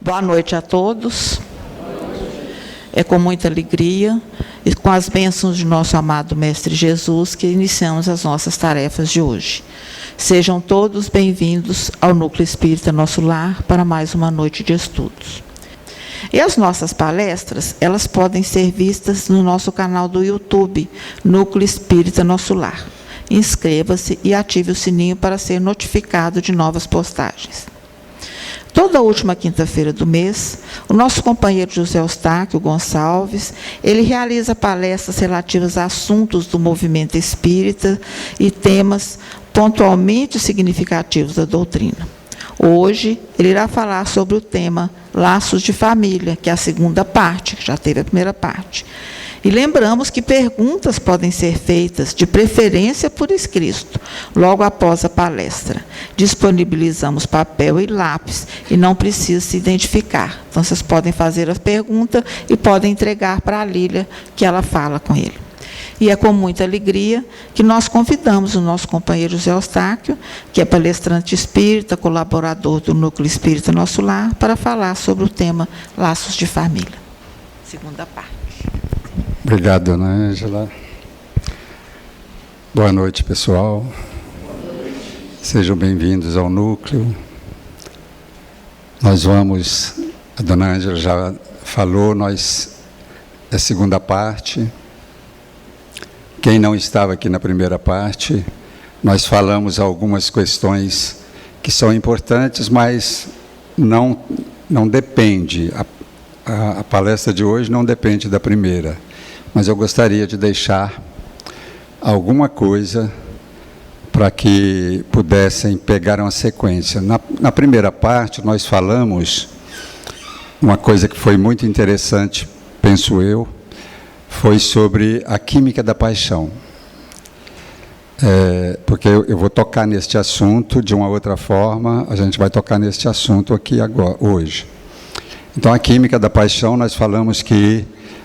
Boa noite a todos. É com muita alegria e com as bênçãos de nosso amado Mestre Jesus que iniciamos as nossas tarefas de hoje. Sejam todos bem-vindos ao Núcleo Espírita Nosso Lar para mais uma noite de estudos. E as nossas palestras, elas podem ser vistas no nosso canal do YouTube, Núcleo Espírita Nosso Lar. Inscreva-se e ative o sininho para ser notificado de novas postagens. Toda última quinta-feira do mês, o nosso companheiro José Eustáquio Gonçalves, ele realiza palestras relativas a assuntos do movimento espírita e temas pontualmente significativos da doutrina. Hoje, ele irá falar sobre o tema Laços de Família, que é a segunda parte, que já teve a primeira parte. E lembramos que perguntas podem ser feitas, de preferência por escrito, logo após a palestra. Disponibilizamos papel e lápis, e não precisa se identificar. Então, vocês podem fazer a pergunta e podem entregar para a Lília, que ela fala com ele. E é com muita alegria que nós convidamos o nosso companheiro José Eustáquio, que é palestrante espírita, colaborador do Núcleo Espírita Nosso Lar, para falar sobre o tema Laços de Família. Segunda parte. Obrigado, dona Ângela. Boa noite, pessoal. Sejam bem-vindos ao Núcleo. Nós vamos, a dona Ângela já falou, é a segunda parte. Quem não estava aqui na primeira parte, nós falamos algumas questões que são importantes, mas não depende, a palestra de hoje não depende da primeira. Mas eu gostaria de deixar alguma coisa para que pudessem pegar uma sequência. Na primeira parte, nós falamos uma coisa que foi muito interessante, penso eu, foi sobre a química da paixão. Porque eu vou tocar neste assunto de uma outra forma, a gente vai tocar neste assunto aqui agora, hoje. Então, a química da paixão, nós falamos que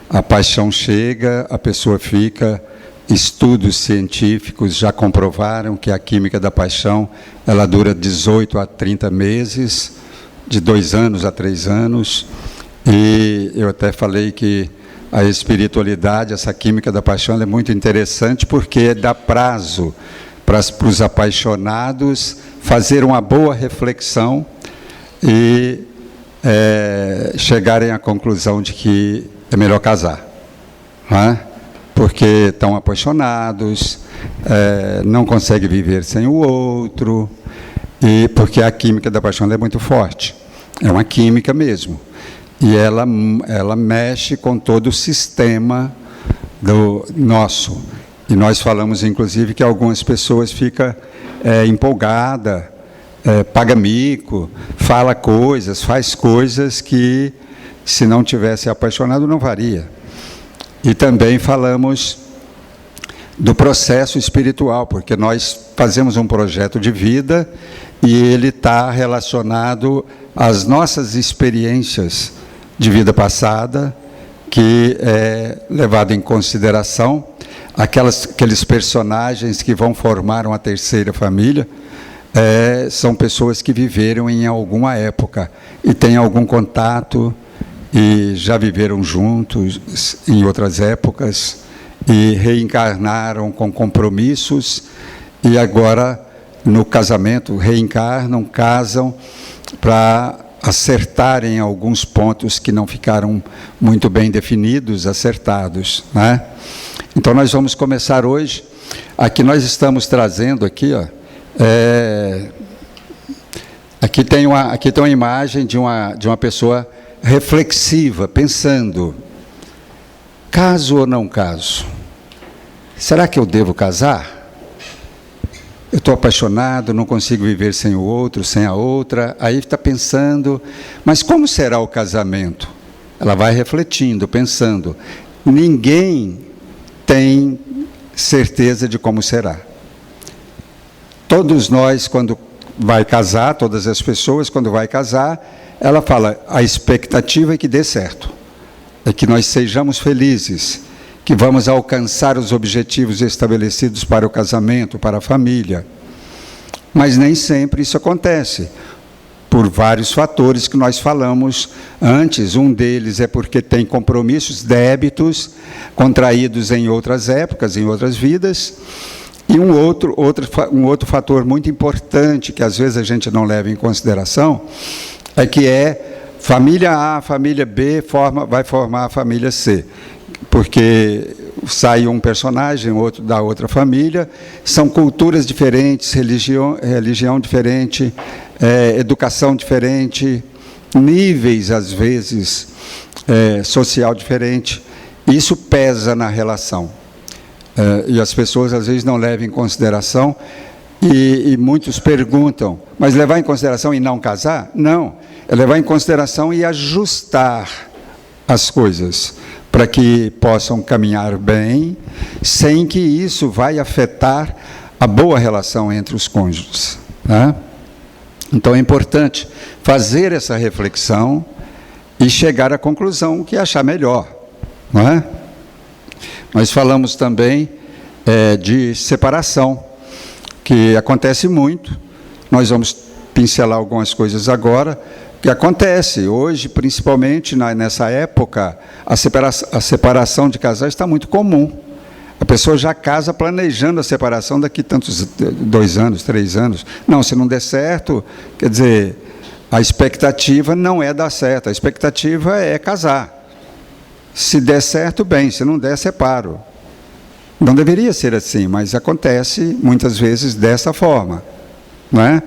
a paixão chega, a pessoa fica. Estudos científicos já comprovaram que a química da paixão, ela dura 18 a 30 meses, de 2 anos a 3 anos. E eu até falei que a espiritualidade, essa química da paixão, ela é muito interessante porque dá prazo para os apaixonados fazer uma boa reflexão e chegarem à conclusão de que é melhor casar, não é? Porque estão apaixonados, não conseguem viver sem o outro, e porque a química da paixão é muito forte, é uma química mesmo, e ela mexe com todo o sistema do nosso. E nós falamos, inclusive, que algumas pessoas ficam empolgadas, paga mico, fala coisas, faz coisas que, se não tivesse apaixonado, não faria. E também falamos do processo espiritual, porque nós fazemos um projeto de vida e ele está relacionado às nossas experiências de vida passada, que é levado em consideração aqueles personagens que vão formar uma terceira família, são pessoas que viveram em alguma época e têm algum contato e já viveram juntos em outras épocas e reencarnaram com compromissos e agora no casamento reencarnam, casam para acertarem alguns pontos que não ficaram muito bem definidos, acertados, né? Então nós vamos começar hoje. Aqui nós estamos trazendo aqui, ó, aqui tem uma imagem de uma pessoa reflexiva, pensando, caso ou não caso? Será que eu devo casar? Eu estou apaixonado, não consigo viver sem o outro, sem a outra. Aí está pensando, mas como será o casamento? Ela vai refletindo, pensando. Ninguém tem certeza de como será. Todos nós, quando vai casar, todas as pessoas, quando vai casar, ela fala, a expectativa é que dê certo, é que nós sejamos felizes, que vamos alcançar os objetivos estabelecidos para o casamento, para a família. Mas nem sempre isso acontece. por vários fatores que nós falamos antes. Um deles é porque tem compromissos, débitos, contraídos em outras épocas, em outras vidas. E um outro fator muito importante, que às vezes a gente não leva em consideração, é que família A, família B vai formar a família C. Porque sai um personagem, outro da outra família, são culturas diferentes, religião diferente, educação diferente, níveis, às vezes, social diferente. Isso pesa na relação. E as pessoas, às vezes, não levam em consideração, e muitos perguntam, mas levar em consideração e não casar? Não, é levar em consideração e ajustar as coisas, para que possam caminhar bem, sem que isso vai afetar a boa relação entre os cônjuges, né? Então é importante fazer essa reflexão e chegar à conclusão que achar melhor, não é? Nós falamos também de separação, que acontece muito. Nós vamos pincelar algumas coisas agora, que acontece hoje, principalmente nessa época, a separação de casais está muito comum. A pessoa já casa planejando a separação daqui tantos 2 anos, 3 anos. Não, se não der certo, quer dizer, a expectativa não é dar certo, a expectativa é casar. Se der certo, bem, se não der, separo. Não deveria ser assim, mas acontece muitas vezes dessa forma, não é?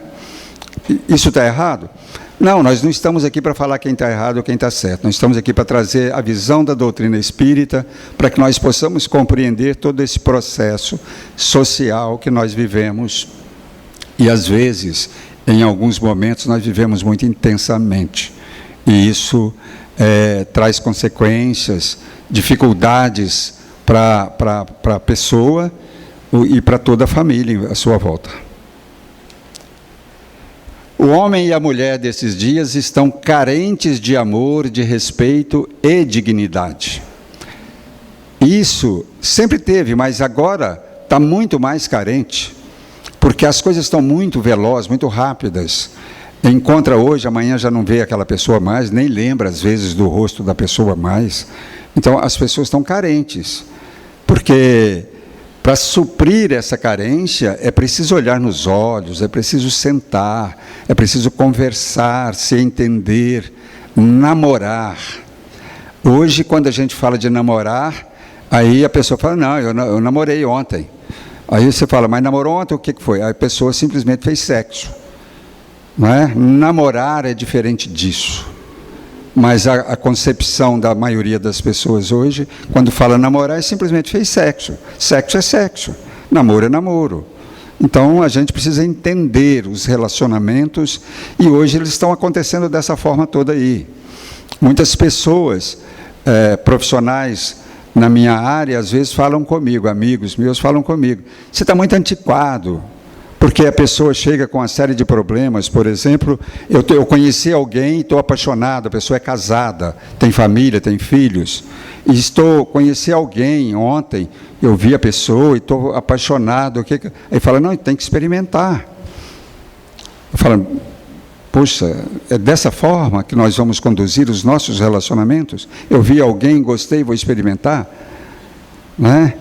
Isso está errado? Não, nós não estamos aqui para falar quem está errado ou quem está certo. Nós estamos aqui para trazer a visão da doutrina espírita, para que nós possamos compreender todo esse processo social que nós vivemos. E, às vezes, em alguns momentos, nós vivemos muito intensamente. E isso traz consequências, dificuldades para a pessoa e para toda a família à sua volta. O homem e a mulher desses dias estão carentes de amor, de respeito e dignidade. Isso sempre teve, mas agora está muito mais carente, porque as coisas estão muito velozes, muito rápidas. Encontra hoje, amanhã já não vê aquela pessoa mais, nem lembra às vezes do rosto da pessoa mais. Então as pessoas estão carentes, porque para suprir essa carência, é preciso olhar nos olhos, é preciso sentar, é preciso conversar, se entender, namorar. Hoje, quando a gente fala de namorar, aí a pessoa fala, não, eu namorei ontem. Aí você fala, mas namorou ontem, o que foi? Aí a pessoa simplesmente fez sexo. Não é? Namorar é diferente disso. Mas a concepção da maioria das pessoas hoje, quando fala namorar, simplesmente fez sexo. Sexo é sexo, namoro é namoro. Então, a gente precisa entender os relacionamentos, e hoje eles estão acontecendo dessa forma toda aí. Muitas pessoas, profissionais na minha área, às vezes falam comigo, amigos meus falam comigo, você está muito antiquado. Porque a pessoa chega com uma série de problemas. Por exemplo, eu conheci alguém e estou apaixonado, a pessoa é casada, tem família, tem filhos, e conheci alguém ontem, eu vi a pessoa e estou apaixonado. Aí fala, não, tem que experimentar. Eu falo, poxa, é dessa forma que nós vamos conduzir os nossos relacionamentos? Eu vi alguém, gostei, vou experimentar? Não é?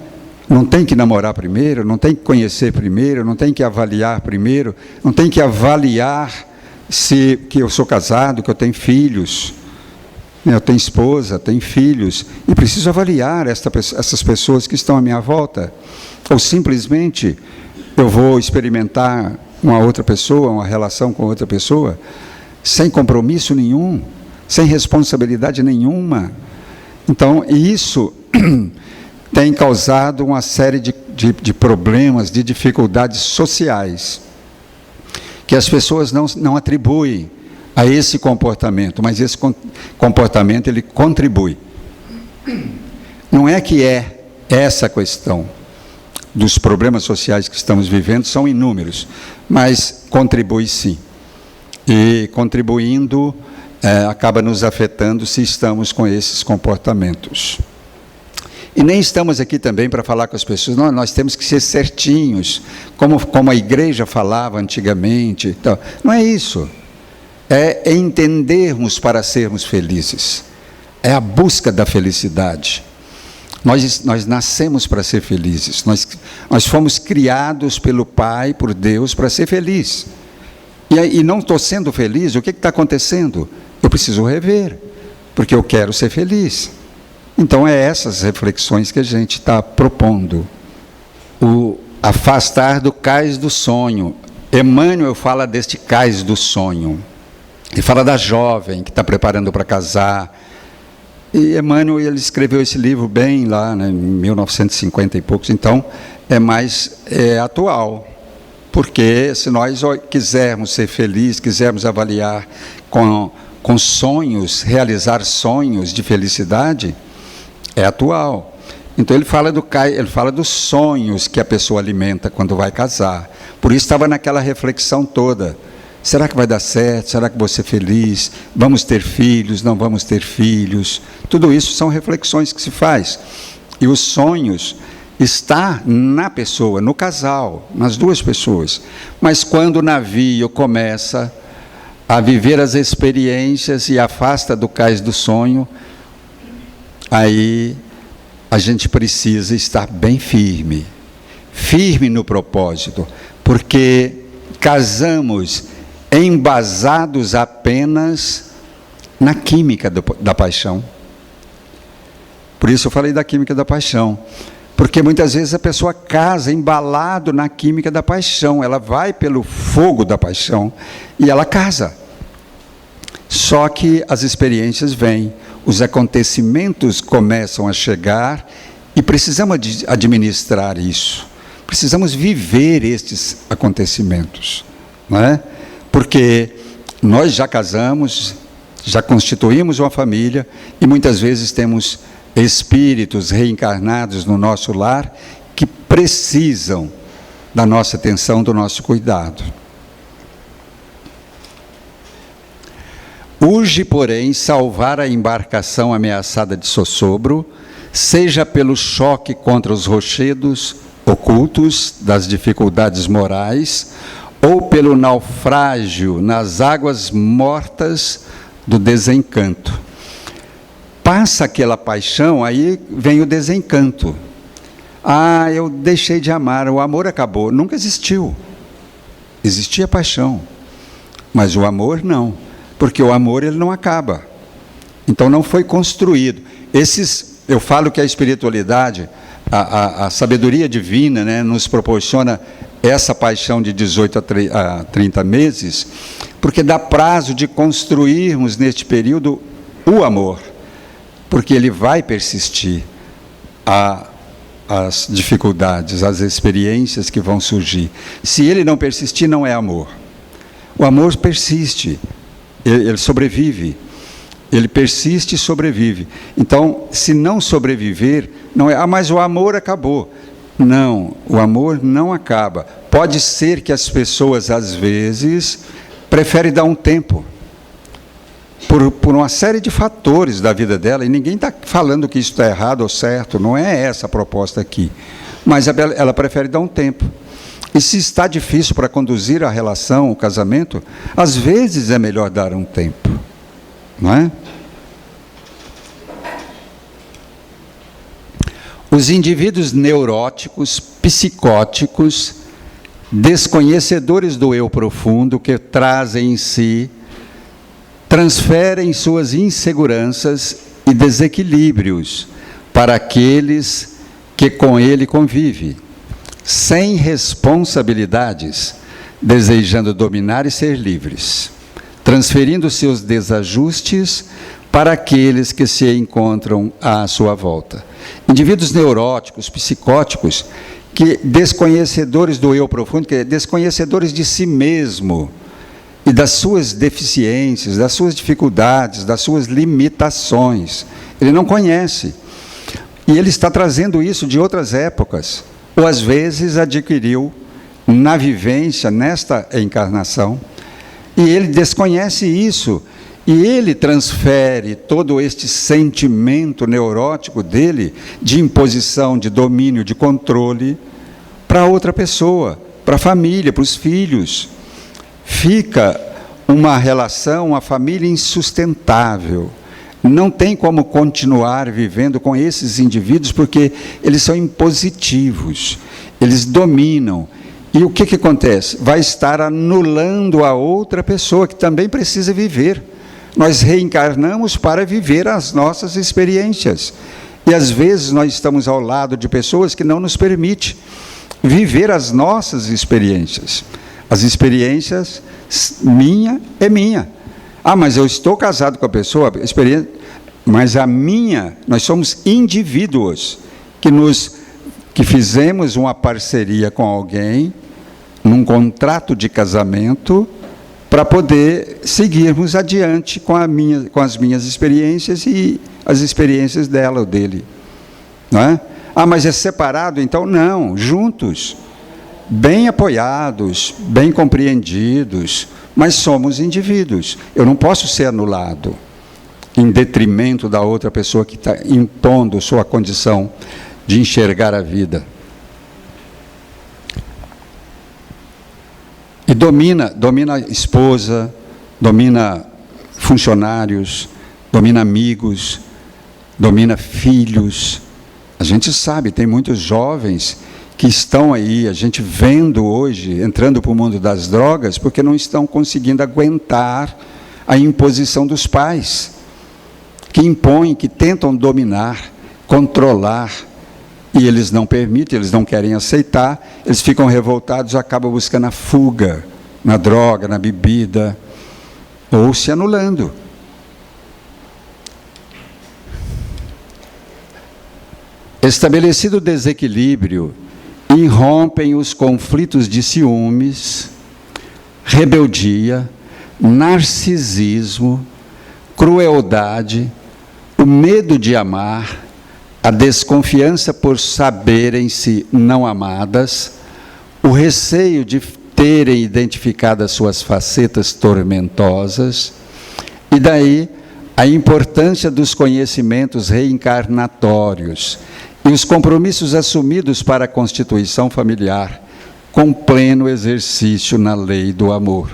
Não tem que namorar primeiro, não tem que conhecer primeiro, não tem que avaliar primeiro, não tem que avaliar que eu sou casado, que eu tenho filhos, eu tenho esposa, tenho filhos, e preciso avaliar essas pessoas que estão à minha volta. Ou simplesmente eu vou experimentar uma outra pessoa, uma relação com outra pessoa, sem compromisso nenhum, sem responsabilidade nenhuma. Então, isso tem causado uma série de problemas, de dificuldades sociais, que as pessoas não atribuem a esse comportamento, mas esse comportamento ele contribui. Não é que essa questão dos problemas sociais que estamos vivendo são inúmeros, mas contribui sim. E contribuindo, acaba nos afetando se estamos com esses comportamentos. E nem estamos aqui também para falar com as pessoas, não, nós temos que ser certinhos, como a igreja falava antigamente. Então, não é isso. é entendermos para sermos felizes, é a busca da felicidade. Nós nascemos para ser felizes, nós fomos criados pelo Pai, por Deus, para ser feliz. E não estou sendo feliz, o que está acontecendo? Eu preciso rever, porque eu quero ser feliz. Então, é essas reflexões que a gente está propondo. O afastar do cais do sonho. Emmanuel fala deste cais do sonho. Ele fala da jovem que está preparando para casar. E Emmanuel, ele escreveu esse livro bem lá, né, em 1950 e poucos. Então, é mais atual. Porque se nós quisermos ser felizes, quisermos avaliar com sonhos, realizar sonhos de felicidade, é atual. Então ele fala dos sonhos que a pessoa alimenta quando vai casar. Por isso estava naquela reflexão toda. Será que vai dar certo? Será que vou ser feliz? Vamos ter filhos? Não vamos ter filhos? Tudo isso são reflexões que se faz. E os sonhos está na pessoa, no casal, nas duas pessoas. Mas quando o navio começa a viver as experiências e afasta do cais do sonho, aí a gente precisa estar bem firme no propósito, porque casamos embasados apenas na química da paixão. Por isso eu falei da química da paixão, porque muitas vezes a pessoa casa embalado na química da paixão, ela vai pelo fogo da paixão e ela casa. Só que as experiências vêm, os acontecimentos começam a chegar e precisamos administrar isso. Precisamos viver estes acontecimentos, não é? Porque nós já casamos, já constituímos uma família e muitas vezes temos espíritos reencarnados no nosso lar que precisam da nossa atenção, do nosso cuidado. Urge, porém, salvar a embarcação ameaçada de sossobro, seja pelo choque contra os rochedos ocultos das dificuldades morais, ou pelo naufrágio nas águas mortas do desencanto. Passa aquela paixão, aí vem o desencanto. Ah, eu deixei de amar, o amor acabou. Nunca existiu. Existia paixão, mas o amor não. Porque o amor ele não acaba. Então não foi construído. Eu falo que a espiritualidade, a sabedoria divina, né, nos proporciona essa paixão de 18 a 30 meses, porque dá prazo de construirmos neste período o amor, porque ele vai persistir as dificuldades, as experiências que vão surgir. Se ele não persistir, não é amor. O amor persiste. Ele sobrevive, ele persiste e sobrevive. Então, se não sobreviver, não é, mas o amor acabou. Não, o amor não acaba. Pode ser que as pessoas, às vezes, preferem dar um tempo, por uma série de fatores da vida dela, e ninguém está falando que isso está errado ou certo, não é essa a proposta aqui. Mas ela prefere dar um tempo. E se está difícil para conduzir a relação, o casamento, às vezes é melhor dar um tempo, não é? Os indivíduos neuróticos, psicóticos, desconhecedores do eu profundo que trazem em si, transferem suas inseguranças e desequilíbrios para aqueles que com ele convivem, sem responsabilidades, desejando dominar e ser livres, transferindo seus desajustes para aqueles que se encontram à sua volta. Indivíduos neuróticos, psicóticos, que desconhecedores do eu profundo, que desconhecedores de si mesmo e das suas deficiências, das suas dificuldades, das suas limitações. Ele não conhece. E ele está trazendo isso de outras épocas, ou às vezes adquiriu na vivência, nesta encarnação, e ele desconhece isso, e ele transfere todo este sentimento neurótico dele, de imposição, de domínio, de controle, para outra pessoa, para a família, para os filhos. Fica uma relação, uma família insustentável. Não tem como continuar vivendo com esses indivíduos, porque eles são impositivos, eles dominam. E o que acontece? Vai estar anulando a outra pessoa que também precisa viver. Nós reencarnamos para viver as nossas experiências. E às vezes nós estamos ao lado de pessoas que não nos permitem viver as nossas experiências. As experiências, minha é minha. Ah, mas eu estou casado com a pessoa, experiência, mas a minha, nós somos indivíduos que fizemos uma parceria com alguém, num contrato de casamento, para poder seguirmos adiante com as minhas experiências e as experiências dela ou dele. Não é? Ah, mas é separado? Então, não, juntos, bem apoiados, bem compreendidos, mas somos indivíduos. Eu não posso ser anulado em detrimento da outra pessoa que está impondo sua condição de enxergar a vida. E domina a esposa, domina funcionários, domina amigos, domina filhos. A gente sabe, tem muitos jovens que estão aí, a gente vendo hoje, entrando para o mundo das drogas, porque não estão conseguindo aguentar a imposição dos pais, que impõem, que tentam dominar, controlar, e eles não permitem, eles não querem aceitar, eles ficam revoltados, acabam buscando a fuga, na droga, na bebida, ou se anulando. Estabelecido o desequilíbrio, irrompem os conflitos de ciúmes, rebeldia, narcisismo, crueldade, o medo de amar, a desconfiança por saberem-se não amadas, o receio de terem identificado as suas facetas tormentosas, e daí a importância dos conhecimentos reencarnatórios e os compromissos assumidos para a constituição familiar, com pleno exercício na lei do amor.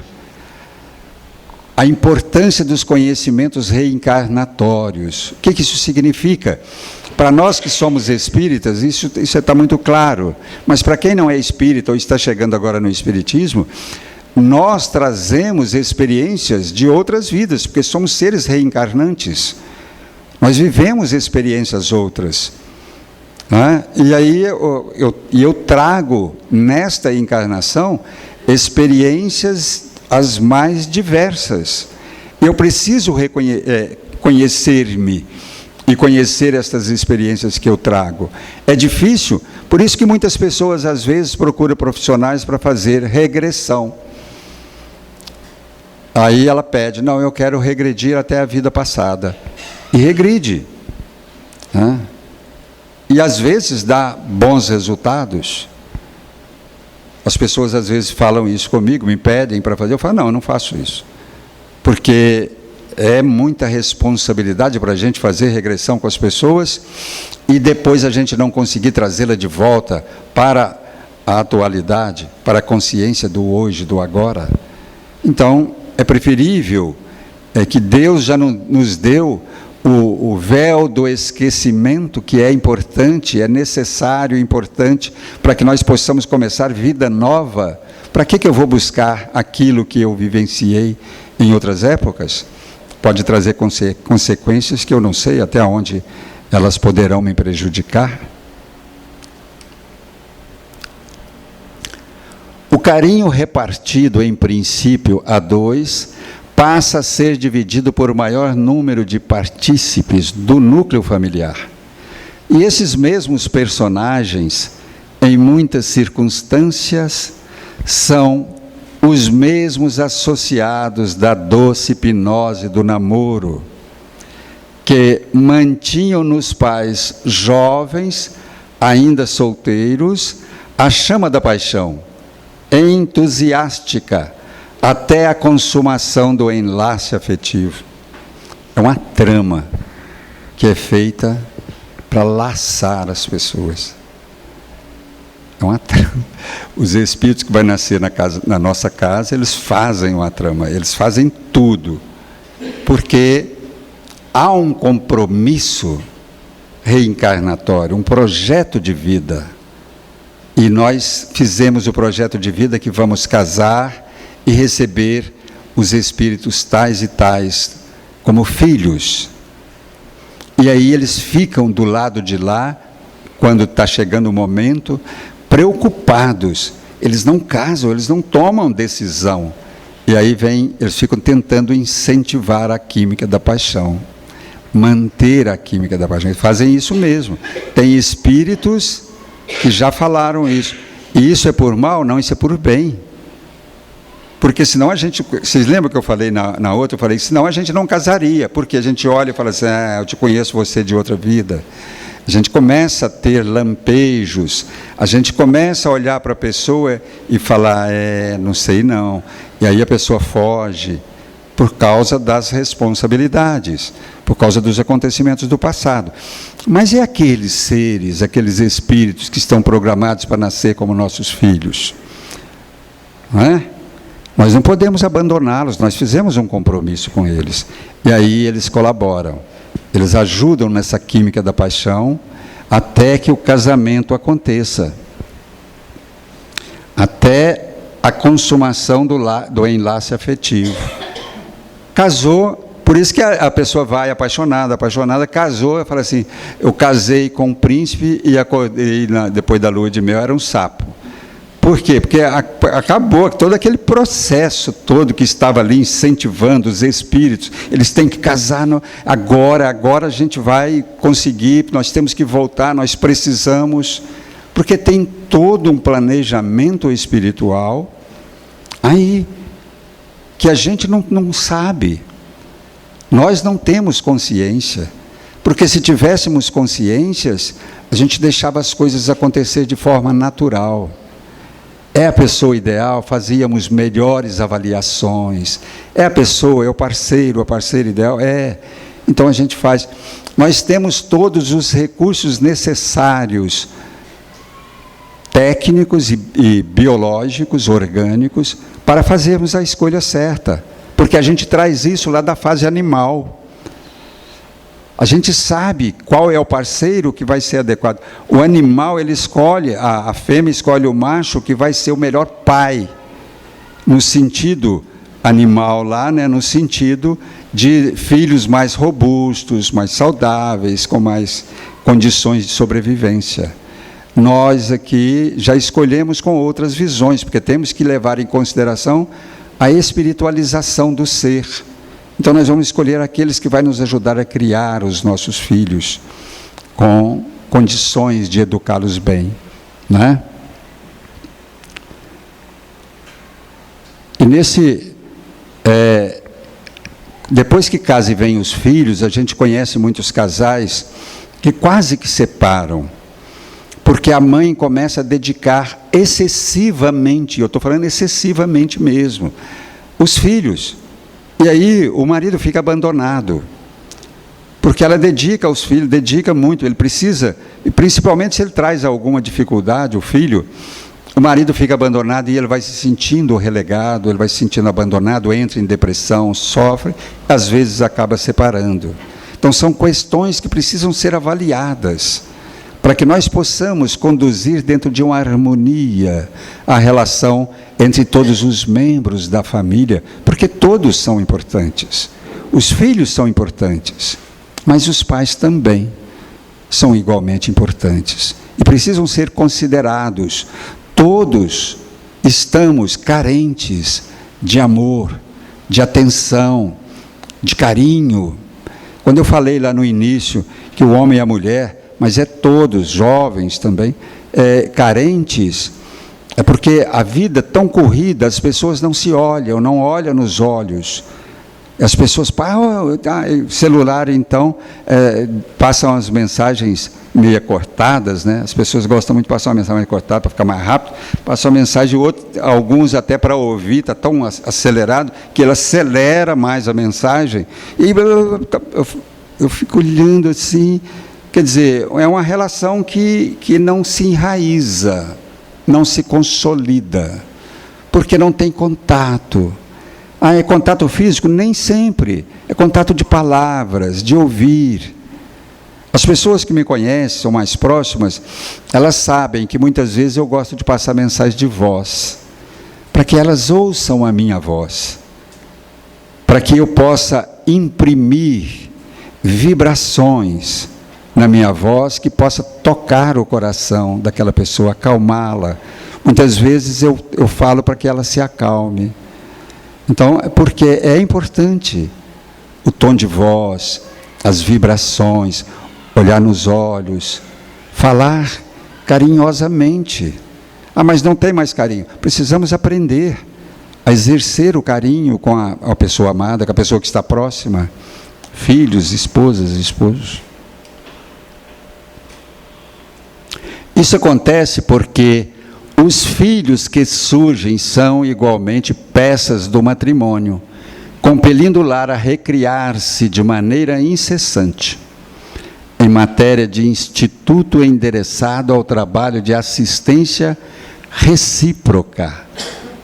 A importância dos conhecimentos reencarnatórios. O que isso significa? Para nós que somos espíritas, isso está muito claro. Mas para quem não é espírita ou está chegando agora no espiritismo, nós trazemos experiências de outras vidas, porque somos seres reencarnantes. Nós vivemos experiências outras. E aí eu trago nesta encarnação experiências as mais diversas. Eu preciso conhecer-me e conhecer estas experiências que eu trago. É difícil, por isso que muitas pessoas às vezes procuram profissionais para fazer regressão. Aí ela pede, não, eu quero regredir até a vida passada. E regride. E às vezes dá bons resultados. As pessoas às vezes falam isso comigo, me pedem para fazer, eu falo, não, eu não faço isso. Porque é muita responsabilidade para a gente fazer regressão com as pessoas e depois a gente não conseguir trazê-la de volta para a atualidade, para a consciência do hoje, do agora. Então, é preferível que Deus já nos deu o véu do esquecimento, que é importante, é necessário, importante, para que nós possamos começar vida nova. Para que eu vou buscar aquilo que eu vivenciei em outras épocas? Pode trazer consequências que eu não sei até onde elas poderão me prejudicar. O carinho repartido, em princípio, a dois, passa a ser dividido por maior número de partícipes do núcleo familiar. E esses mesmos personagens, em muitas circunstâncias, são os mesmos associados da doce hipnose do namoro, que mantinham nos pais jovens, ainda solteiros, a chama da paixão, entusiástica, até a consumação do enlace afetivo. É uma trama que é feita para laçar as pessoas. É uma trama. Os espíritos que vão nascer na nossa casa, eles fazem uma trama, eles fazem tudo. Porque há um compromisso reencarnatório, um projeto de vida. E nós fizemos o projeto de vida que vamos casar e receber os espíritos tais e tais como filhos. E aí eles ficam do lado de lá, quando está chegando o momento, preocupados. Eles não casam, eles não tomam decisão. E aí eles ficam tentando incentivar a química da paixão, manter a química da paixão. Eles fazem isso mesmo. Tem espíritos que já falaram isso. E isso é por mal? Não, isso é por bem. Porque senão a gente... Vocês lembram que eu falei na outra? Eu falei, senão a gente não casaria. Porque a gente olha e fala assim, eu te conheço você de outra vida. A gente começa a ter lampejos. A gente começa a olhar para a pessoa e falar, não sei não. E aí a pessoa foge por causa das responsabilidades, por causa dos acontecimentos do passado. Mas e aqueles seres, aqueles espíritos que estão programados para nascer como nossos filhos? Não é? Nós não podemos abandoná-los, nós fizemos um compromisso com eles. E aí eles colaboram, eles ajudam nessa química da paixão até que o casamento aconteça. Até a consumação do enlace afetivo. Casou, por isso que a pessoa vai apaixonada, casou, fala assim, eu casei com um príncipe e acordei depois da lua de mel, era um sapo. Por quê? Porque acabou todo aquele processo todo que estava ali incentivando os espíritos, eles têm que casar agora a gente vai conseguir, nós temos que voltar, nós precisamos, porque tem todo um planejamento espiritual aí, que a gente não sabe. Nós não temos consciência, porque se tivéssemos consciências, a gente deixava as coisas acontecer de forma natural. É a pessoa ideal, fazíamos melhores avaliações. É a pessoa, é o parceiro, a parceira ideal, Então a gente faz. Nós temos todos os recursos necessários, técnicos e biológicos, orgânicos, para fazermos a escolha certa, porque a gente traz isso lá da fase animal. A gente sabe qual é o parceiro que vai ser adequado. O animal, ele escolhe, a fêmea escolhe o macho que vai ser o melhor pai, no sentido animal lá, né, no sentido de filhos mais robustos, mais saudáveis, com mais condições de sobrevivência. Nós aqui já escolhemos com outras visões, porque temos que levar em consideração a espiritualização do ser. Então nós vamos escolher aqueles que vão nos ajudar a criar os nossos filhos com condições de educá-los bem, né? E depois que casa e vem os filhos, a gente conhece muitos casais que quase que separam, porque a mãe começa a dedicar excessivamente, eu estou falando excessivamente mesmo, os filhos. E aí o marido fica abandonado, porque ela dedica aos filhos, dedica muito, ele precisa, e principalmente se ele traz alguma dificuldade, o filho, o marido fica abandonado e ele vai se sentindo relegado, ele vai se sentindo abandonado, entra em depressão, sofre, às vezes acaba separando. Então são questões que precisam ser avaliadas, para que nós possamos conduzir dentro de uma harmonia a relação entre todos os membros da família, porque todos são importantes. Os filhos são importantes, mas os pais também são igualmente importantes e precisam ser considerados. Todos estamos carentes de amor, de atenção, de carinho. Quando eu falei lá no início que o homem e a mulher, mas todos, jovens também, carentes, é porque a vida tão corrida, as pessoas não se olham, não olham nos olhos. As pessoas, celular então, passam as mensagens meio cortadas, né? As pessoas gostam muito de passar uma mensagem mais cortada para ficar mais rápido, passam a mensagem, alguns até para ouvir, está tão acelerado, que ele acelera mais a mensagem, e eu fico olhando assim. Quer dizer, é uma relação que não se enraiza, não se consolida, porque não tem contato. É contato físico? Nem sempre. É contato de palavras, de ouvir. As pessoas que me conhecem, são mais próximas, elas sabem que muitas vezes eu gosto de passar mensagens de voz, para que elas ouçam a minha voz, para que eu possa imprimir vibrações na minha voz que possa tocar o coração daquela pessoa, acalmá-la. Muitas vezes eu falo para que ela se acalme. Então, porque é importante o tom de voz, as vibrações, olhar nos olhos, falar carinhosamente. Mas não tem mais carinho. Precisamos aprender a exercer o carinho com a pessoa amada, com a pessoa que está próxima. Filhos, esposas, esposos. Isso acontece porque os filhos que surgem são igualmente peças do matrimônio, compelindo o lar a recriar-se de maneira incessante, em matéria de instituto endereçado ao trabalho de assistência recíproca.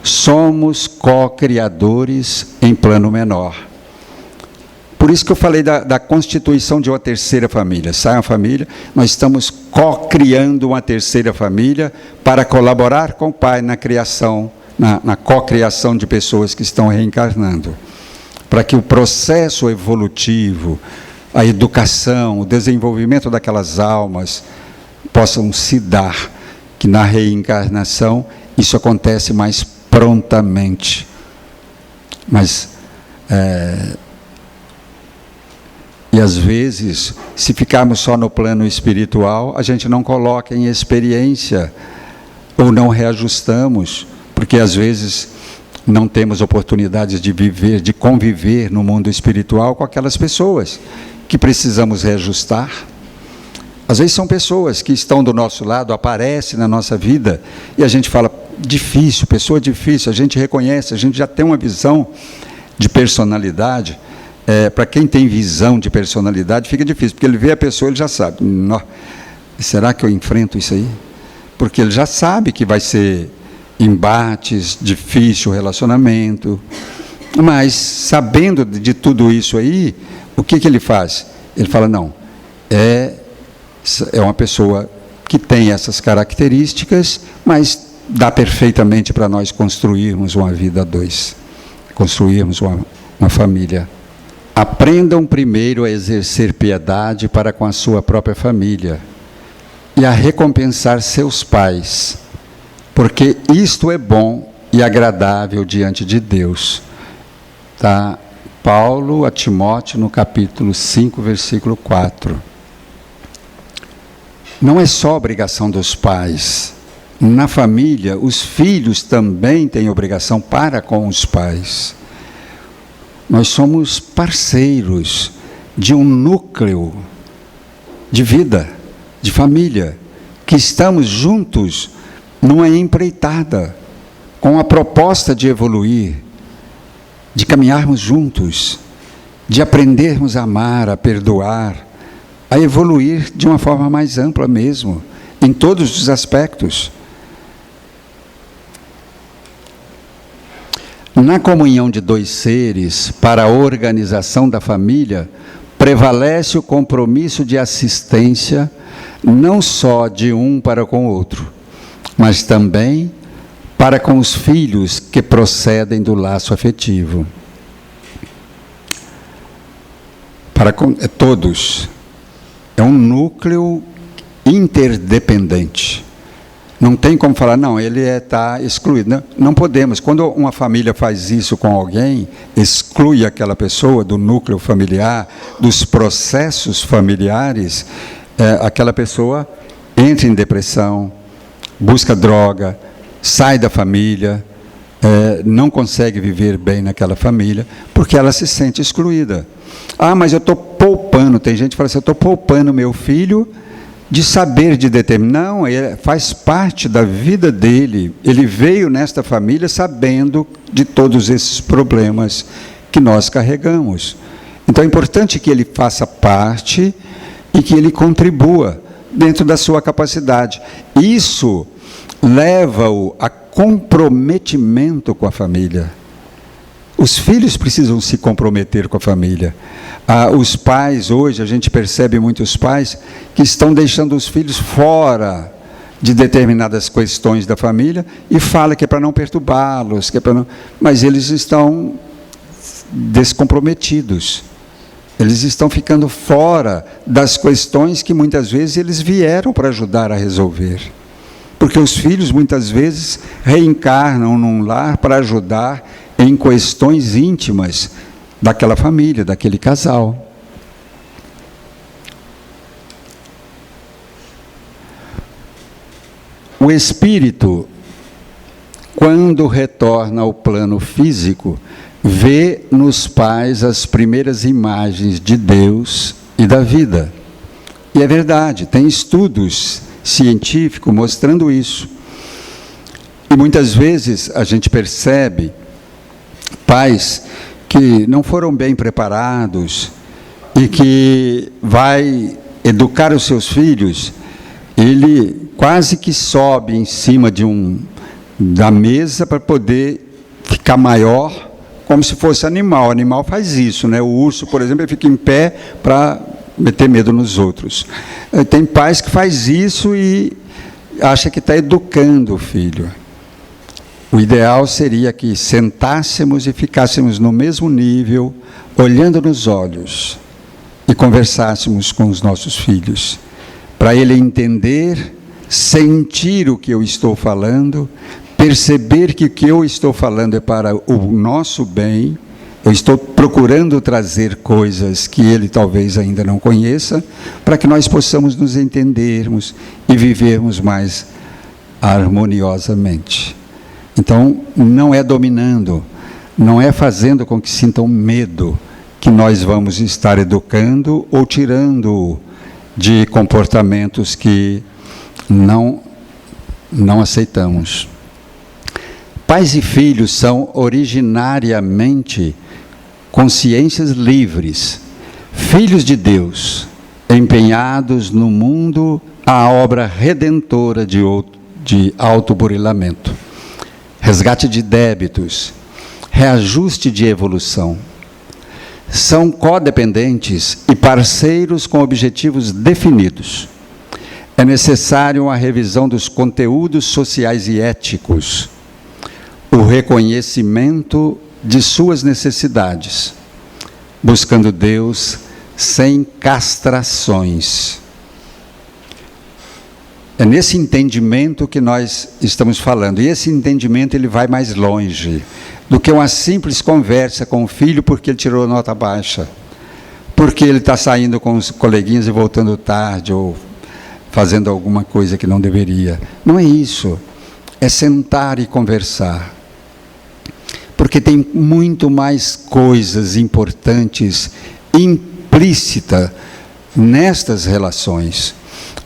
Somos co-criadores em plano menor. Por isso que eu falei da constituição de uma terceira família. Sai uma família, nós estamos co-criando uma terceira família para colaborar com o Pai na criação, na co-criação de pessoas que estão reencarnando. Para que o processo evolutivo, a educação, o desenvolvimento daquelas almas possam se dar, que na reencarnação isso acontece mais prontamente. Mas e às vezes, se ficarmos só no plano espiritual, a gente não coloca em experiência, ou não reajustamos, porque às vezes não temos oportunidades de viver, de conviver no mundo espiritual com aquelas pessoas que precisamos reajustar. Às vezes são pessoas que estão do nosso lado, aparecem na nossa vida, e a gente fala, difícil, pessoa difícil, a gente reconhece, a gente já tem uma visão de personalidade. Para quem tem visão de personalidade fica difícil, porque ele vê a pessoa, ele já sabe, será que eu enfrento isso aí? Porque ele já sabe que vai ser embates, difícil o relacionamento, mas sabendo de tudo isso aí, o que ele faz? Ele fala, não, é uma pessoa que tem essas características, mas dá perfeitamente para nós construirmos uma vida a dois, construirmos uma família. Aprendam primeiro a exercer piedade para com a sua própria família e a recompensar seus pais, porque isto é bom e agradável diante de Deus. Tá? Paulo a Timóteo no capítulo 5, versículo 4. Não é só obrigação dos pais. Na família, os filhos também têm obrigação para com os pais. Nós somos parceiros de um núcleo de vida, de família, que estamos juntos numa empreitada, com a proposta de evoluir, de caminharmos juntos, de aprendermos a amar, a perdoar, a evoluir de uma forma mais ampla mesmo, em todos os aspectos. Na comunhão de dois seres, para a organização da família, prevalece o compromisso de assistência, não só de um para com o outro, mas também para com os filhos que procedem do laço afetivo. Para com todos. É um núcleo interdependente. Não tem como falar, não, ele está excluído. Não podemos. Quando uma família faz isso com alguém, exclui aquela pessoa do núcleo familiar, dos processos familiares, aquela pessoa entra em depressão, busca droga, sai da família, não consegue viver bem naquela família, porque ela se sente excluída. Mas eu estou poupando, tem gente que fala assim, eu estou poupando meu filho de saber de determinar. Não, faz parte da vida dele. Ele veio nesta família sabendo de todos esses problemas que nós carregamos. Então é importante que ele faça parte e que ele contribua dentro da sua capacidade. Isso leva-o a comprometimento com a família. Os filhos precisam se comprometer com a família. Os pais, hoje, a gente percebe muitos pais que estão deixando os filhos fora de determinadas questões da família e fala que é para não perturbá-los, que é para não... mas eles estão descomprometidos. Eles estão ficando fora das questões que muitas vezes eles vieram para ajudar a resolver. Porque os filhos muitas vezes reencarnam num lar para ajudar em questões íntimas daquela família, daquele casal. O espírito, quando retorna ao plano físico, vê nos pais as primeiras imagens de Deus e da vida. E é verdade, tem estudos científicos mostrando isso. E muitas vezes a gente percebe pais que não foram bem preparados e que vai educar os seus filhos, ele quase que sobe em cima da mesa para poder ficar maior, como se fosse animal. O animal faz isso, né? O urso, por exemplo, ele fica em pé para meter medo nos outros. Tem pais que faz isso e acha que está educando o filho. O ideal seria que sentássemos e ficássemos no mesmo nível, olhando nos olhos, e conversássemos com os nossos filhos, para ele entender, sentir o que eu estou falando, perceber que o que eu estou falando é para o nosso bem. Eu estou procurando trazer coisas que ele talvez ainda não conheça, para que nós possamos nos entendermos e vivermos mais harmoniosamente. Então, não é dominando, não é fazendo com que sintam medo que nós vamos estar educando ou tirando de comportamentos que não aceitamos. Pais e filhos são originariamente consciências livres, filhos de Deus, empenhados no mundo à obra redentora de autoburilamento, resgate de débitos, reajuste de evolução. São codependentes e parceiros com objetivos definidos. É necessário a revisão dos conteúdos sociais e éticos, o reconhecimento de suas necessidades, buscando Deus sem castrações. É nesse entendimento que nós estamos falando, e esse entendimento ele vai mais longe do que uma simples conversa com o filho porque ele tirou nota baixa, porque ele está saindo com os coleguinhas e voltando tarde, ou fazendo alguma coisa que não deveria. Não é isso, é sentar e conversar. Porque tem muito mais coisas importantes implícitas nestas relações.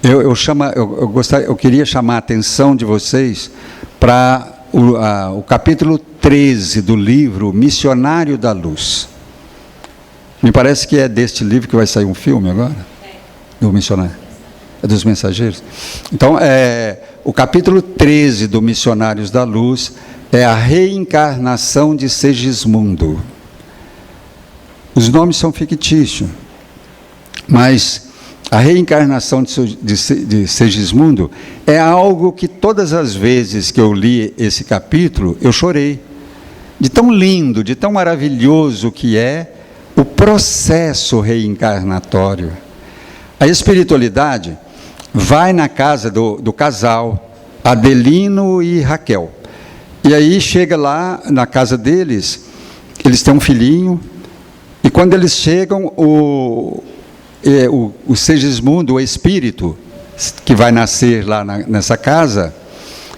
Eu queria chamar a atenção de vocês para o capítulo 13 do livro Missionário da Luz. Me parece que é deste livro que vai sair um filme agora? Do missionário. É dos mensageiros. Então, o capítulo 13 do Missionários da Luz é a reencarnação de Segismundo. Os nomes são fictícios, mas a reencarnação de Segismundo é algo que todas as vezes que eu li esse capítulo, eu chorei. De tão lindo, de tão maravilhoso que é o processo reencarnatório. A espiritualidade vai na casa do casal, Adelino e Raquel. E aí chega lá na casa deles, eles têm um filhinho, e quando eles chegam, o Segismundo, o espírito que vai nascer lá nessa casa,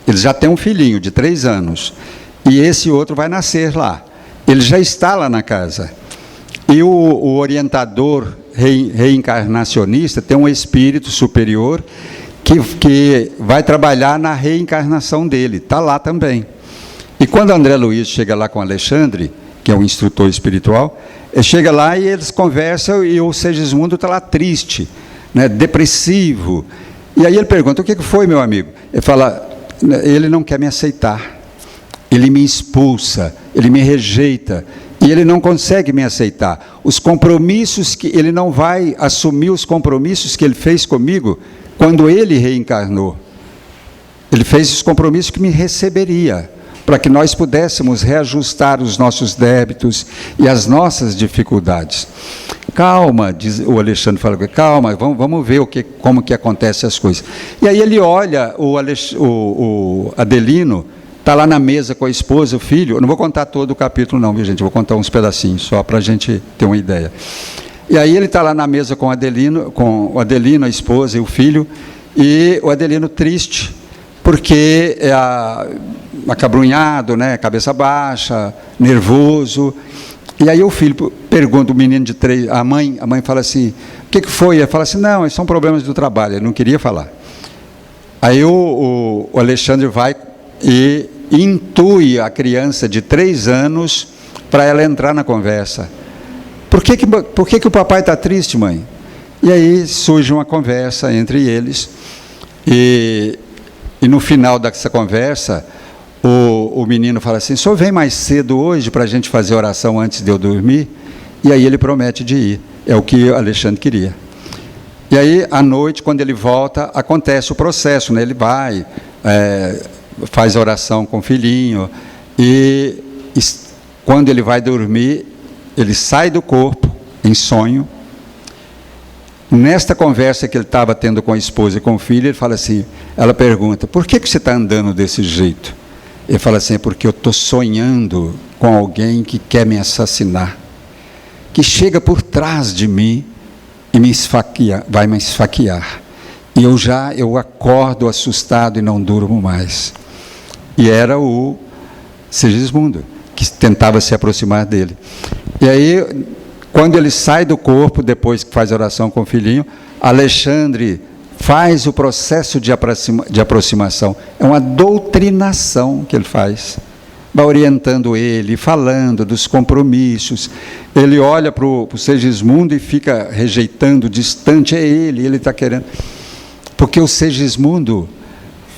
eles já têm um filhinho de 3 anos, e esse outro vai nascer lá. Ele já está lá na casa. E o orientador reencarnacionista tem um espírito superior que vai trabalhar na reencarnação dele, está lá também. E quando André Luiz chega lá com Alexandre, que é um instrutor espiritual, ele chega lá e eles conversam e o Segismundo está lá triste, né, depressivo. E aí ele pergunta, o que foi, meu amigo? Ele fala, ele não quer me aceitar, ele me expulsa, ele me rejeita, e ele não consegue me aceitar. Os compromissos que ele não vai assumir, os compromissos que ele fez comigo quando ele reencarnou. Ele fez os compromissos que me receberia, para que nós pudéssemos reajustar os nossos débitos e as nossas dificuldades. Calma, diz o Alexandre, fala, calma, vamos ver como que acontecem as coisas. E aí ele olha, o Adelino está lá na mesa com a esposa, o filho. Eu não vou contar todo o capítulo não, viu, gente? Eu vou contar uns pedacinhos, só para a gente ter uma ideia. E aí ele está lá na mesa com o Adelino, a esposa e o filho, e o Adelino triste, porque acabrunhado, né, cabeça baixa, nervoso. E aí o filho pergunta, o menino de 3, a mãe fala assim, o que foi? Ele fala assim, não, são problemas do trabalho, ele não queria falar. Aí o Alexandre vai e intui a criança de 3 anos para ela entrar na conversa. Por que o papai está triste, mãe? E aí surge uma conversa entre eles, e no final dessa conversa, o menino fala assim, o senhor vem mais cedo hoje para a gente fazer oração antes de eu dormir? E aí ele promete de ir, é o que o Alexandre queria. E aí, à noite, quando ele volta, acontece o processo, né? Ele vai, faz oração com o filhinho, e quando ele vai dormir, ele sai do corpo, em sonho. Nesta conversa que ele estava tendo com a esposa e com o filho, ele fala assim, ela pergunta, por que você está andando desse jeito? Ele fala assim, porque eu estou sonhando com alguém que quer me assassinar, que chega por trás de mim e vai me esfaquear. E eu acordo assustado e não durmo mais. E era o Segismundo, que tentava se aproximar dele. E aí, quando ele sai do corpo, depois que faz a oração com o filhinho, Alexandre faz o processo de aproximação. É uma doutrinação que ele faz. Vai orientando ele, falando dos compromissos. Ele olha para o Segismundo e fica rejeitando, distante. É ele está querendo. Porque o Segismundo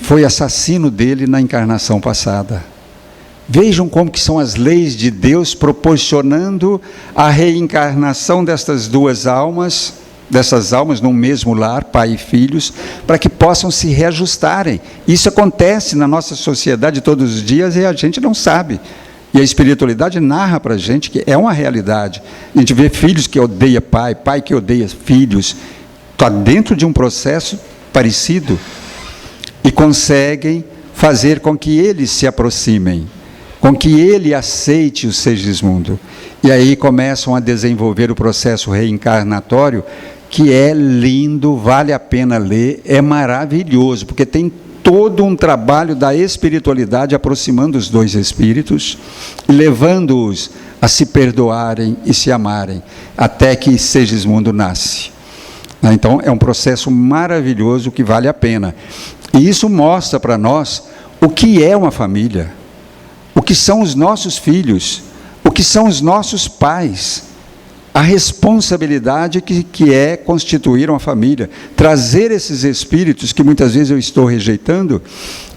foi assassino dele na encarnação passada. Vejam como que são as leis de Deus proporcionando a reencarnação dessas almas num mesmo lar, pai e filhos, para que possam se reajustarem. Isso acontece na nossa sociedade todos os dias e a gente não sabe. E a espiritualidade narra para a gente que é uma realidade. A gente vê filhos que odeiam pai, pai que odeia filhos. Está dentro de um processo parecido e conseguem fazer com que eles se aproximem, com que ele aceite o Segismundo. E aí começam a desenvolver o processo reencarnatório, que é lindo, vale a pena ler, é maravilhoso, porque tem todo um trabalho da espiritualidade aproximando os dois espíritos, levando-os a se perdoarem e se amarem, até que Segismundo nasce. Então, é um processo maravilhoso que vale a pena. E isso mostra para nós o que é uma família, o que são os nossos filhos, o que são os nossos pais, a responsabilidade que é constituir uma família, trazer esses espíritos que muitas vezes eu estou rejeitando,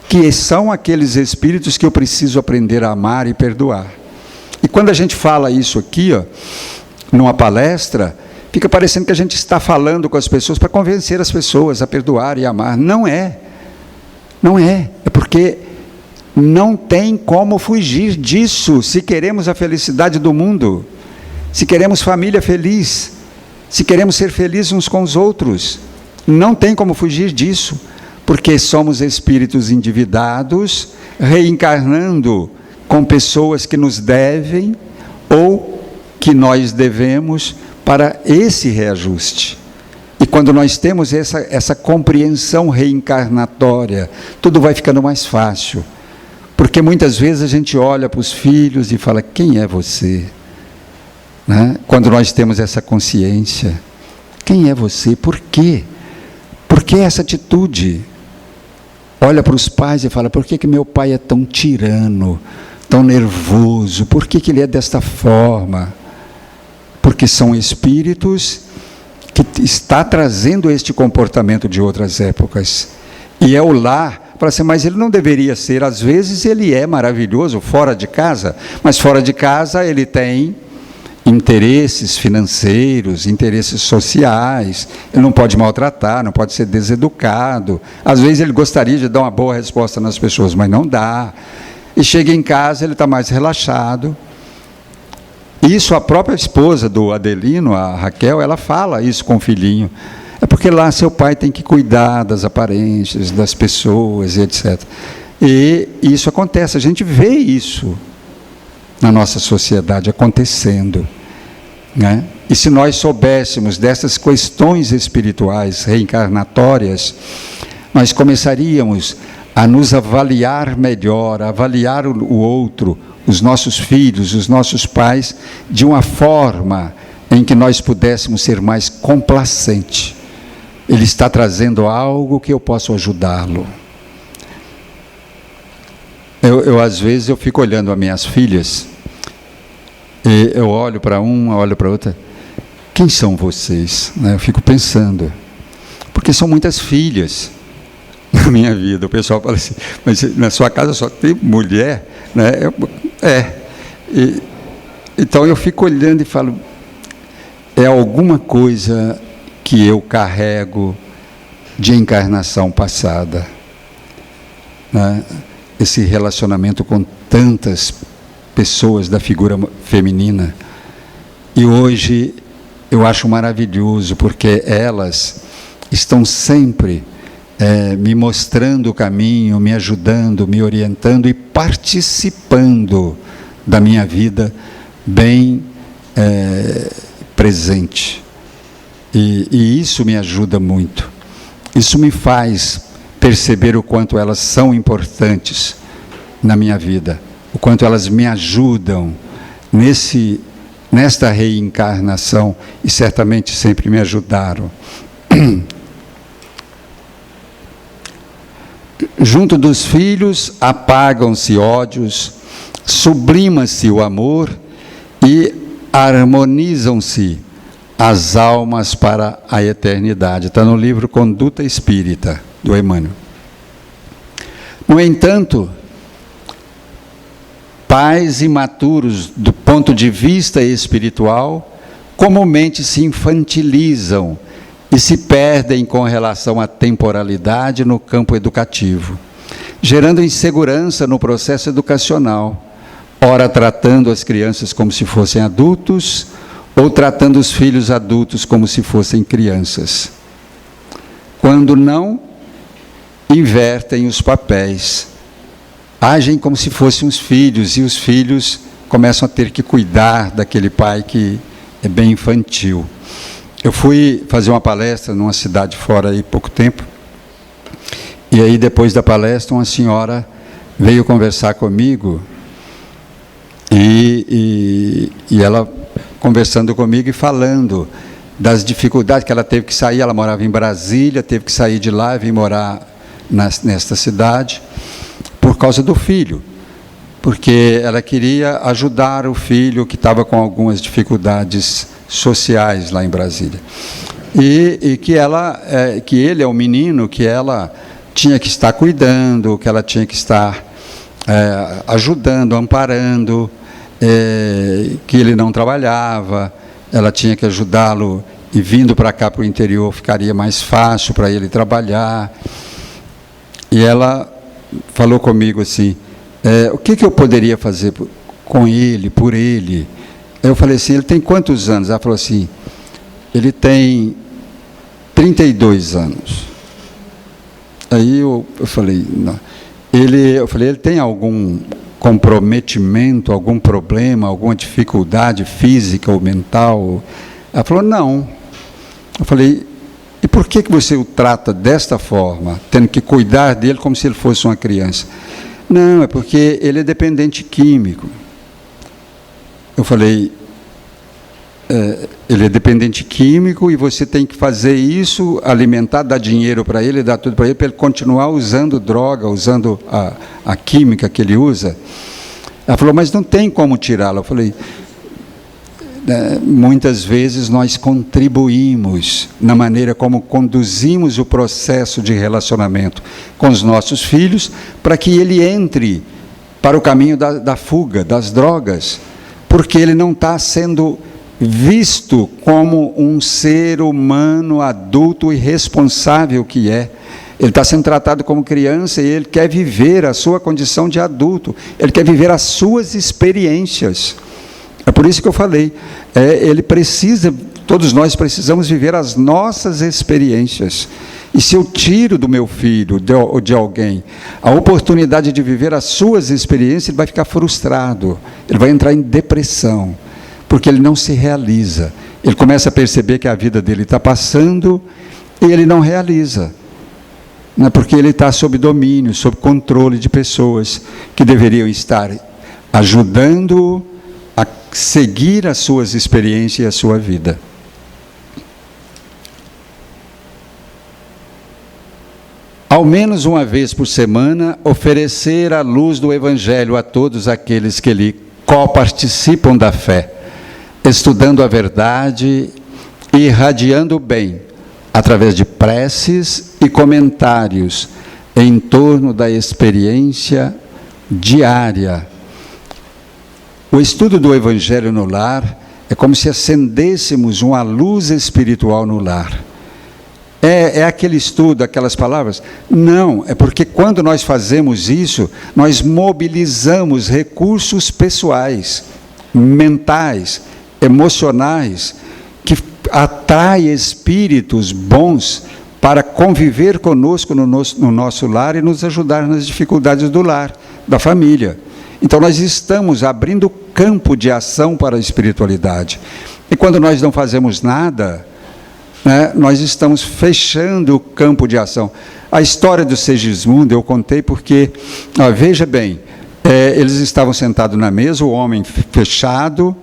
que são aqueles espíritos que eu preciso aprender a amar e perdoar. E quando a gente fala isso aqui, numa palestra, fica parecendo que a gente está falando com as pessoas para convencer as pessoas a perdoar e amar. Não é. Não é. É porque não tem como fugir disso se queremos a felicidade do mundo, se queremos família feliz, se queremos ser felizes uns com os outros. Não tem como fugir disso, porque somos espíritos endividados, reencarnando com pessoas que nos devem ou que nós devemos para esse reajuste. E quando nós temos essa compreensão reencarnatória, tudo vai ficando mais fácil. Porque muitas vezes a gente olha para os filhos e fala, quem é você? Né? Quando nós temos essa consciência, quem é você? Por quê? Por que essa atitude? Olha para os pais e fala, por que meu pai é tão tirano, tão nervoso? Por que ele é desta forma? Porque são espíritos que está trazendo este comportamento de outras épocas. E é o lar Fala assim, mas ele não deveria ser. Às vezes ele é maravilhoso fora de casa, mas fora de casa ele tem interesses financeiros, interesses sociais, ele não pode maltratar, não pode ser deseducado. Às vezes ele gostaria de dar uma boa resposta nas pessoas, mas não dá. E chega em casa, ele está mais relaxado. Isso a própria esposa do Adelino, a Raquel, ela fala isso com o filhinho. É porque lá seu pai tem que cuidar das aparências, das pessoas e etc. E isso acontece, a gente vê isso na nossa sociedade acontecendo, né? E se nós soubéssemos dessas questões espirituais reencarnatórias, nós começaríamos a nos avaliar melhor, a avaliar o outro, os nossos filhos, os nossos pais, de uma forma em que nós pudéssemos ser mais complacentes. Ele está trazendo algo que eu posso ajudá-lo. Às vezes, eu fico olhando as minhas filhas, e eu olho para uma, olho para outra, quem são vocês? Eu fico pensando, porque são muitas filhas na minha vida. O pessoal fala assim, mas na sua casa só tem mulher? Né? Então eu fico olhando e falo, é alguma coisa que eu carrego de encarnação passada, né? Esse relacionamento com tantas pessoas da figura feminina, e hoje eu acho maravilhoso, porque elas estão sempre me mostrando o caminho, me ajudando, me orientando e participando da minha vida bem presente, e isso me ajuda muito, isso me faz perceber o quanto elas são importantes na minha vida, o quanto elas me ajudam nesta reencarnação, e certamente sempre me ajudaram. Junto dos filhos apagam-se ódios, sublima-se o amor e harmonizam-se as almas para a eternidade. Está no livro Conduta Espírita, do Emmanuel. No entanto, pais imaturos do ponto de vista espiritual comumente se infantilizam e se perdem com relação à temporalidade no campo educativo, gerando insegurança no processo educacional, ora tratando as crianças como se fossem adultos, ou tratando os filhos adultos como se fossem crianças. Quando não, invertem os papéis, agem como se fossem os filhos, e os filhos começam a ter que cuidar daquele pai que é bem infantil. Eu fui fazer uma palestra numa cidade fora aí pouco tempo, e aí depois da palestra uma senhora veio conversar comigo, e ela conversando comigo e falando das dificuldades que ela teve que sair. Ela morava em Brasília, teve que sair de lá e vir morar nesta cidade por causa do filho, porque ela queria ajudar o filho que estava com algumas dificuldades sociais lá em Brasília, e que ele é um menino que ela tinha que estar cuidando, que ela tinha que estar ajudando, amparando, que ele não trabalhava, ela tinha que ajudá-lo, e vindo para cá, para o interior, ficaria mais fácil para ele trabalhar. E ela falou comigo assim, o que eu poderia fazer com ele, por ele? Eu falei assim, ele tem quantos anos? Ela falou assim, ele tem 32 anos. Aí eu falei, não. Ele tem algum comprometimento, algum problema, alguma dificuldade física ou mental? Ela falou, não. Eu falei, e por que você o trata desta forma, tendo que cuidar dele como se ele fosse uma criança? Não, é porque ele é dependente químico. Eu falei, ele é dependente químico e você tem que fazer isso, alimentar, dar dinheiro para ele, dar tudo para ele continuar usando droga, usando a química que ele usa. Ela falou, mas não tem como tirá-lo. Eu falei, muitas vezes nós contribuímos na maneira como conduzimos o processo de relacionamento com os nossos filhos, para que ele entre para o caminho da fuga, das drogas, porque ele não está sendo visto como um ser humano adulto e responsável que é. Ele está sendo tratado como criança e ele quer viver a sua condição de adulto, ele quer viver as suas experiências. É por isso que eu falei, todos nós precisamos viver as nossas experiências. E se eu tiro do meu filho ou de alguém a oportunidade de viver as suas experiências, ele vai ficar frustrado, ele vai entrar em depressão, porque ele não se realiza. Ele começa a perceber que a vida dele está passando e ele não realiza. Não é porque ele está sob domínio, sob controle de pessoas que deveriam estar ajudando-o a seguir as suas experiências e a sua vida. Ao menos uma vez por semana, oferecer a luz do Evangelho a todos aqueles que lhe coparticipam da fé, estudando a verdade e irradiando o bem, através de preces e comentários em torno da experiência diária. O estudo do Evangelho no lar é como se acendêssemos uma luz espiritual no lar. É aquele estudo, aquelas palavras? Não, é porque quando nós fazemos isso, nós mobilizamos recursos pessoais, mentais, emocionais, que atrai espíritos bons para conviver conosco no nosso lar e nos ajudar nas dificuldades do lar, da família. Então nós estamos abrindo campo de ação para a espiritualidade. E quando nós não fazemos nada, nós estamos fechando o campo de ação. A história do Segismundo eu contei porque, veja bem, eles estavam sentados na mesa, o homem fechado,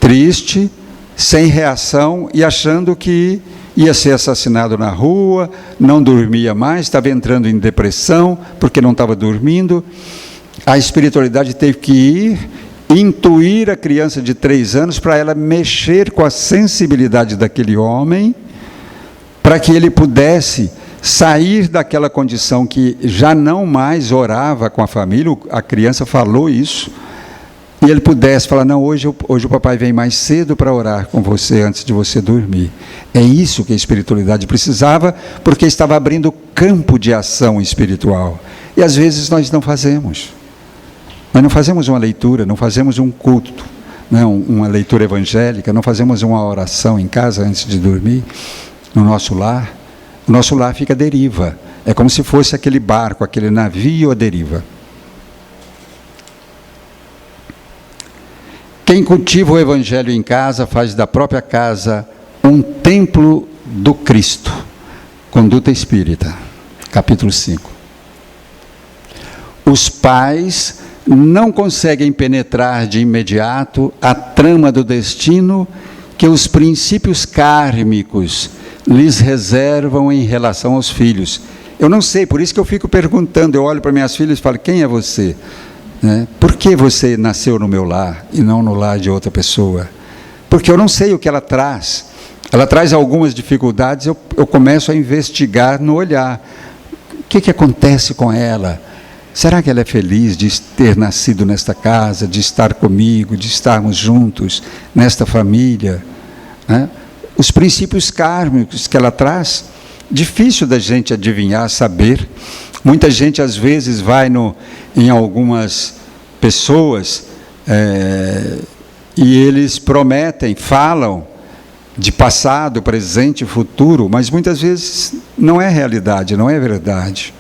triste, sem reação e achando que ia ser assassinado na rua, não dormia mais, estava entrando em depressão porque não estava dormindo. A espiritualidade teve que ir intuir a criança de 3 anos para ela mexer com a sensibilidade daquele homem, para que ele pudesse sair daquela condição que já não mais orava com a família. A criança falou isso, e ele pudesse falar: não, hoje o papai vem mais cedo para orar com você antes de você dormir. É isso que a espiritualidade precisava, porque estava abrindo campo de ação espiritual. E às vezes nós não fazemos. Nós não fazemos uma leitura, não fazemos um culto, uma leitura evangélica, não fazemos uma oração em casa antes de dormir. No nosso lar, o nosso lar fica à deriva. É como se fosse aquele barco, aquele navio à deriva. Quem cultiva o Evangelho em casa faz da própria casa um templo do Cristo. Conduta Espírita, capítulo 5. Os pais não conseguem penetrar de imediato a trama do destino que os princípios kármicos lhes reservam em relação aos filhos. Eu não sei, por isso que eu fico perguntando, eu olho para minhas filhas e falo: quem é você? Por que você nasceu no meu lar e não no lar de outra pessoa? Porque eu não sei o que ela traz. Ela traz algumas dificuldades, eu começo a investigar no olhar. O que acontece com ela? Será que ela é feliz de ter nascido nesta casa, de estar comigo, de estarmos juntos nesta família? Os princípios kármicos que ela traz, difícil da gente adivinhar, saber. Muita gente às vezes vai em algumas pessoas e eles prometem, falam de passado, presente e futuro, mas muitas vezes não é realidade, não é verdade,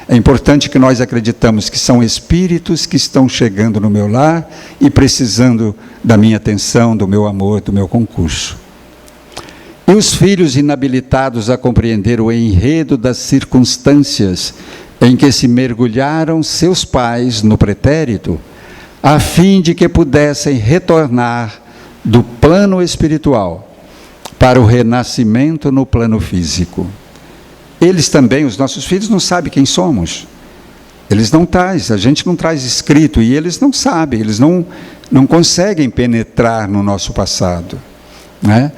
É importante que nós acreditamos que são espíritos que estão chegando no meu lar e precisando da minha atenção, do meu amor, do meu concurso. E os filhos inabilitados a compreender o enredo das circunstâncias em que se mergulharam seus pais no pretérito, a fim de que pudessem retornar do plano espiritual para o renascimento no plano físico. Eles também, os nossos filhos, não sabem quem somos. Eles não trazem, a gente não traz escrito, e eles não sabem, eles não não conseguem penetrar no nosso passado, né?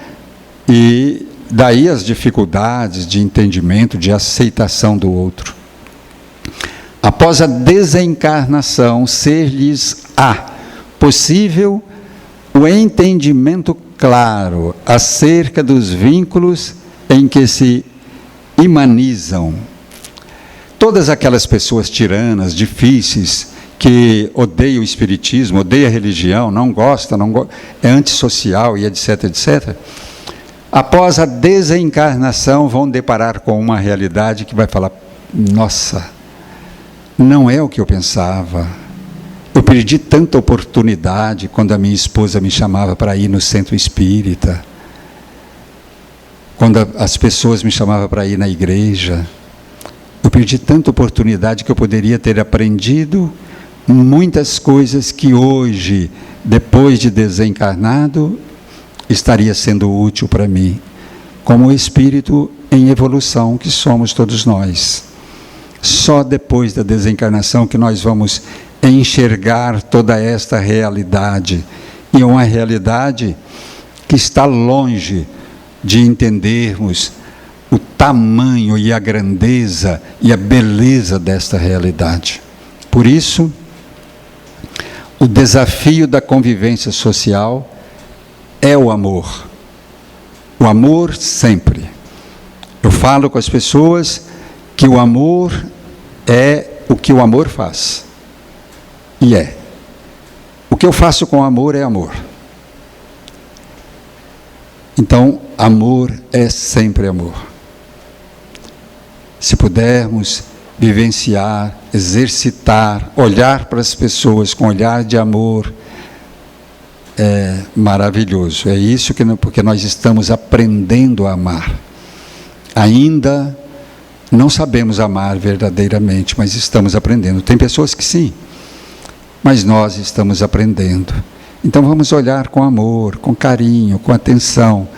E daí as dificuldades de entendimento, de aceitação do outro. Após a desencarnação, ser-lhes-á possível o entendimento claro acerca dos vínculos em que se imanizam. Todas aquelas pessoas tiranas, difíceis, que odeiam o espiritismo, odeiam a religião, não gosta, é antissocial e etc, etc, após a desencarnação vão deparar com uma realidade que vai falar: nossa, não é o que eu pensava. Eu perdi tanta oportunidade quando a minha esposa me chamava para ir no centro espírita, quando as pessoas me chamavam para ir na igreja. Eu perdi tanta oportunidade que eu poderia ter aprendido muitas coisas que hoje, depois de desencarnado, estaria sendo útil para mim, como espírito em evolução que somos todos nós. Só depois da desencarnação que nós vamos enxergar toda esta realidade, e uma realidade que está longe de entendermos o tamanho e a grandeza e a beleza desta realidade. Por isso, o desafio da convivência social é o amor. O amor sempre. Eu falo com as pessoas que o amor é o que o amor faz. E é. O que eu faço com amor é amor. Então, amor é sempre amor. Se pudermos vivenciar, exercitar, olhar para as pessoas com olhar de amor, é maravilhoso. É isso porque nós estamos aprendendo a amar. Ainda não sabemos amar verdadeiramente, mas estamos aprendendo. Tem pessoas que sim, mas nós estamos aprendendo. Então vamos olhar com amor, com carinho, com atenção.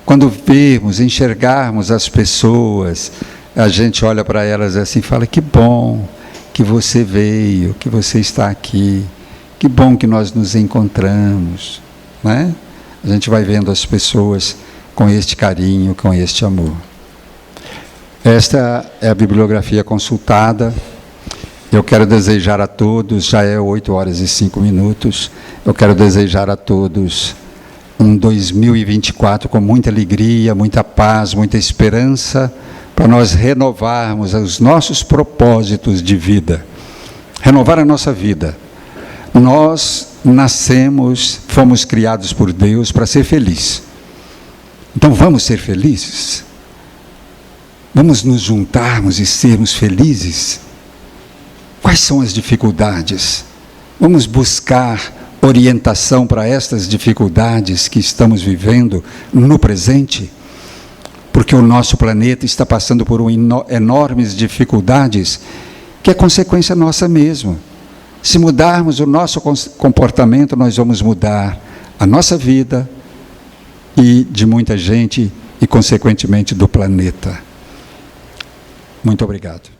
Quando vermos, enxergarmos as pessoas, a gente olha para elas assim e fala: que bom que você veio, que você está aqui, que bom que nós nos encontramos, né? A gente vai vendo as pessoas com este carinho, com este amor. Esta é a bibliografia consultada. Eu quero desejar a todos, já é 8h05, eu quero desejar a todos um 2024 com muita alegria, muita paz, muita esperança, para nós renovarmos os nossos propósitos de vida, renovar a nossa vida. Nós nascemos, fomos criados por Deus para ser felizes. Então vamos ser felizes? Vamos nos juntarmos e sermos felizes? Quais são as dificuldades? Vamos buscar orientação para estas dificuldades que estamos vivendo no presente? Porque o nosso planeta está passando por enormes dificuldades, que é consequência nossa mesmo. Se mudarmos o nosso comportamento, nós vamos mudar a nossa vida e de muita gente e, consequentemente, do planeta. Muito obrigado.